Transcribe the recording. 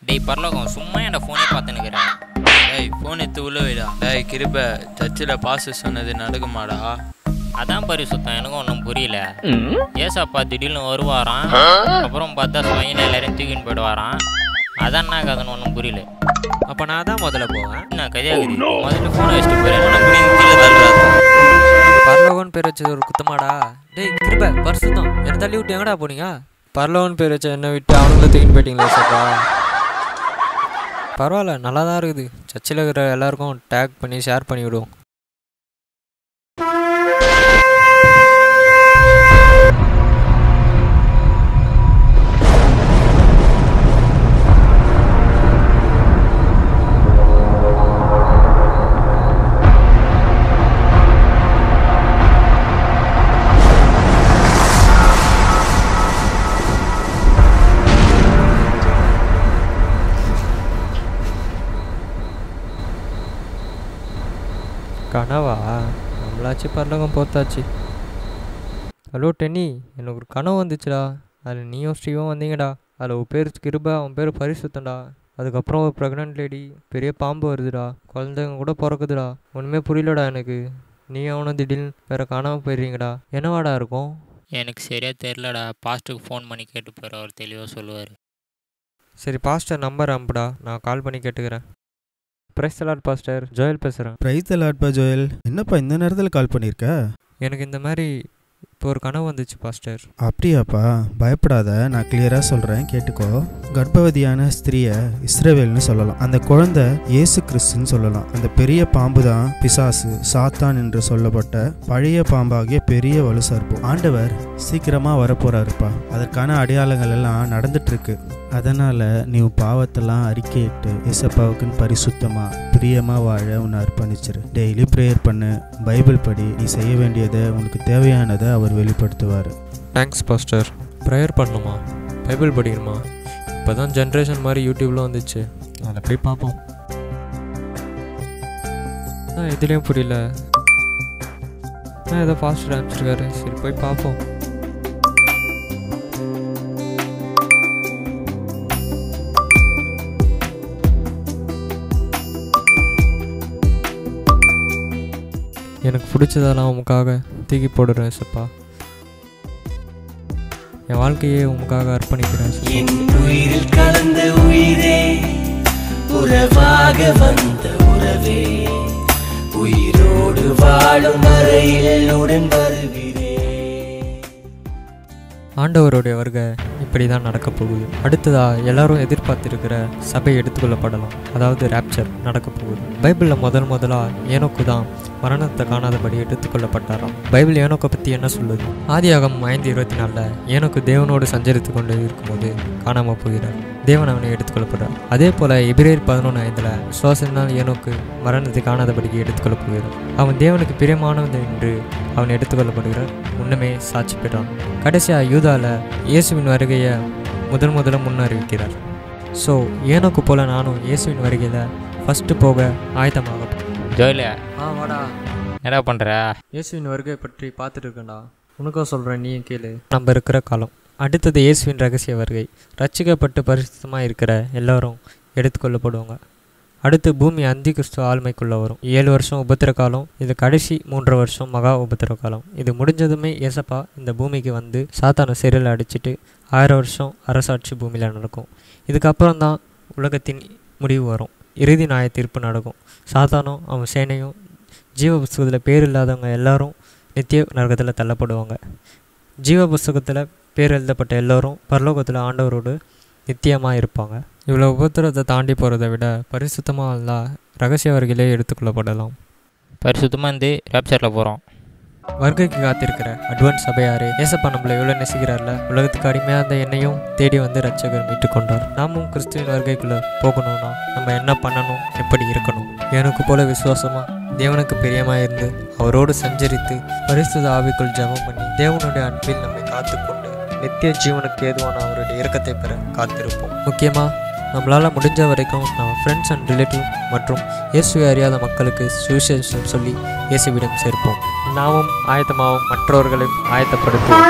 டேய் பரலோகம் சும்மா என்ன ஃபோனே பார்த்துன்னுக்கிறேன். டேய் ஃபோன் எடுத்து உள்ள வைடா. டேய் கிருப சர்ச்சில் பாசு சொன்னது நடக்குமாடா? அதான் பரிசுத்தம், எனக்கும் ஒன்றும் புரியல. ஏசாப்பா திடீர்னு வருவாராம், அப்புறம் பார்த்தா ஸ்வைன் எல்லாரையும் தூக்கின்னு போயிடுவாராம். அதான் என்ன கதைன்னு ஒன்றும் புரியல. அப்போ நான் தான் முதல்ல போவேன். என்ன கதையாகுது? முதல்ல ஃபோனை வச்சுட்டு போயிடுறேன், கீழே தள்ளுறாரு. பரலோகன் பேர் வச்சது ஒரு குத்தமாடா? டேய் கிருப பரிசுத்தம், என்ன தள்ளி விட்டு எங்கடா போனீங்க? பரலோகன் பேர் வச்ச என்ன விட்டு அவனுங்கள தூக்கின்னு போயிட்டீங்களா சாப்பா? பரவாயில்ல, நல்லா தான் இருக்குது. சர்ச்சில் இருக்கிற எல்லாருக்கும் டேக் பண்ணி ஷேர் பண்ணி விடுவோம். கனவா? நம்மளாச்சு பரலோகம் போத்தாச்சு. ஹலோ டென்னி, எனக்கு ஒரு கனவு வந்துச்சுடா. அதில் நீயும் ஸ்ரீவும் வந்தீங்கடா. அதில் உன் பேர் கிருபா, அவன் பேர் பரிசுத்தண்டா. அதுக்கப்புறம் ஒரு ப்ரெக்னென்ட் லேடி, பெரிய பாம்பு வருதுடா, குழந்தைங்க கூட பிறக்குதுடா. ஒன்றுமே புரியலடா எனக்கு. நீ அவனும் திடீர்னு வேறு காணாமல் போயிடுறீங்கடா. என்னவாடா இருக்கும்? எனக்கு சரியாக தெரிலடா. பாஸ்ட்டுக்கு ஃபோன் பண்ணி கேட்டு போகிற, அவர் தெளிவாக சொல்லுவார். சரி, பாஸ்டர் நம்பர் அனுப்புடா, நான் கால் பண்ணி கேட்டுக்கிறேன். Praise the Lord pastor, Joel பேசுகிறேன். பிரைஸ் தி லார்ட் பா ஜோயல். என்னப்பா இந்த நேரத்தில் கால் பண்ணியிருக்க? எனக்கு இந்த மாதிரி இப்போ ஒரு கனவு வந்துச்சு பாஸ்டர். அப்படியாப்பா, பயப்படாத, நான் கிளியராக சொல்கிறேன், கேட்டுக்கோ. கர்ப்பவதியான ஸ்திரியை இஸ்ரவேல்னு சொல்லலாம். அந்த குழந்தை இயேசு கிறிஸ்துன்னு சொல்லலாம். அந்த பெரிய பாம்பு தான் பிசாசு, சாத்தான் என்று சொல்லப்பட்ட பழைய பாம்பாகிய பெரிய வலுசர்ப்பம். ஆண்டவர் சீக்கிரமாக வரப்போறாருப்பா. அதற்கான அடையாளங்கள் எல்லாம் நடந்துட்டு இருக்கு. அதனால நீ பாவத்தெல்லாம் அறிக்கையிட்டு இயேசப்பாவுக்குன்னு பரிசுத்தமா பிரியமா வாழ உன்னை அர்ப்பணிச்சிரு. டெய்லி ப்ரேயர் பண்ணு, பைபிள் படி. நீ செய்ய வேண்டியதை, உனக்கு தேவையானதை அவர் வெளிப்படுத்துவார். Thanks pastor. ப்ரேயர் பண்ணணுமா? பைபிள் படிக்கணுமா? இப்போ தான் ஜென்ரேஷன் மாதிரி யூடியூப்லாம் வந்துச்சு, அதில் போய் பார்ப்போம். இதுலேயும் புரியல. ஏதோ பாஸ்டர் அனுப்பிச்சிருக்காரு, சரி போய் பார்ப்போம். எனக்கு பிடிச்சதெல்லாம் உமக்காக தூக்கி போடுறேன் சப்பா. என் வாழ்க்கையே உமக்காக அர்ப்பணிக்கிறேன். என் உயிரில் கலந்த உயிரே, உறவாக வந்த உறவே, உயிரோடு வாழும் வரையில் உடன் வருகிறேன். ஆண்டவருடைய வருகை இப்படி தான் நடக்க போகுது. அடுத்ததா எல்லாரும் எதிர்பார்த்திருக்கிற சபை எடுத்துக்கொள்ளப்படலாம், அதாவது ராப்சர் நடக்க போகுது. பைபிளில் முதலா ஏனோக்கு தான் மரணத்தை காணாதபடி எடுத்துக்கொள்ளப்பட்டாராம். பைபிள் ஏனோக்கை பற்றி என்ன சொல்லுது? ஆதியாகமம் 5:24 ஏனோக்கு தேவனோடு சஞ்சரித்து கொண்டு இருக்கும்போது காணாமல் போகிறார், தேவன் அவனை எடுத்துக்கொள்ளப்படுறார். அதே போல் எபிரேயர் 11:5 விசுவாசத்தினால் ஏனோக்கு மரணத்தை காணாதபடிக்கு எடுத்துக்கொள்ள போகிறார். அவன் தேவனுக்கு பிரியமானது என்று அவன் எடுத்துக்கொள்ளப்படுகிறார், முன்னமே சாட்சி பெற்றான். கடைசியாக யூதாவில் இயேசுவின் வருகையை முதல்ல முன்னறிவிக்கிறார். ஸோ ஏனோக்கு போல் நானும் இயேசுவின் வருகையில் ஃபஸ்ட்டு போக ஆயத்தமாக. ஜோயில வாடா. என்ன பண்ணுற? இயேசுவின் வருகை பற்றி பார்த்துட்டு இருக்கேன்டா, உனக்கும் சொல்கிறேன், நீயும் கேளு. நம்ம இருக்கிற காலம். அடுத்தது இயேசுவின் ரகசிய வருகை. ரட்சிக்கப்பட்டு பரிசுத்தமாக இருக்கிற எல்லோரும் எடுத்துக்கொள்ளப்படுவாங்க. அடுத்து பூமி அந்தி கிறிஸ்து ஆளுமைக்குள்ளே வரும். 7 வருஷம் உபத்திர காலம், இது கடைசி 3 வருஷம் மகா உபத்திர காலம். இது முடிஞ்சதுமே ஏசப்பா இந்த பூமிக்கு வந்து சாத்தானை சிறையில் அடிச்சுட்டு 1000 வருஷம் அரசாட்சி பூமியில் நடக்கும். இதுக்கப்புறம் தான் உலகத்தின் முடிவு வரும், இறுதி நியாய தீர்ப்பு நடக்கும். சாத்தானும் அவன் சேனையும் ஜீவ புஸ்தகத்தில் பேர் இல்லாதவங்க எல்லாரும் நித்திய நரகத்தில் தள்ளப்படுவாங்க. ஜீவ புஸ்தகத்தில் பேர் எழுதப்பட்ட எல்லோரும் பரலோகத்தில் ஆண்டவரோடு நித்தியமாக இருப்பாங்க. இவ்வளோ உபத்திரத்தை தாண்டி போகிறத விட பரிசுத்தமாக இருந்தால் ரகசிய வருகையிலே எடுத்துக்கொள்ளப்படலாம். பரிசுத்தமாக இருந்து ராப்சரில் போகிறோம். வருகைக்கு காத்திருக்கிற அட்வான்ஸ் சபையாரே, ஏசப்பா நம்மளை எவ்வளோ நேசிக்கிறார்ல. உலகத்துக்கு அடிமையாக இருந்த என்னையும் தேடி வந்து ரட்சகர் மீட்டு கொண்டார். நாமும் கிறிஸ்துவின் வருகைக்குள்ளே போகணும்னா நம்ம என்ன பண்ணணும், எப்படி இருக்கணும்? எனக்கு போல விசுவாசமாக தேவனுக்கு பிரியமாக இருந்து அவரோடு சஞ்சரித்து பரிசுத்த ஆவிக்குள் ஜெபம் பண்ணி தேவனுடைய அன்பில் நம்மை காத்துக்கொண்டு நித்திய ஜீவனுக்கு ஏதுவான அவருடைய இரக்கத்தை பெற காத்திருப்போம். முக்கியமாக நம்மளால் முடிஞ்ச வரைக்கும் நம்ம ஃப்ரெண்ட்ஸ் அண்ட் ரிலேட்டிவ் மற்றும் இயேசுவை அறியாத மக்களுக்கு சுவிசேஷம் சொல்லி இயேசுவிடம் சேர்ப்போம். நாமும் ஆயத்தமாகவும் மற்றவர்களையும் ஆயத்தப்படுத்துவோம்.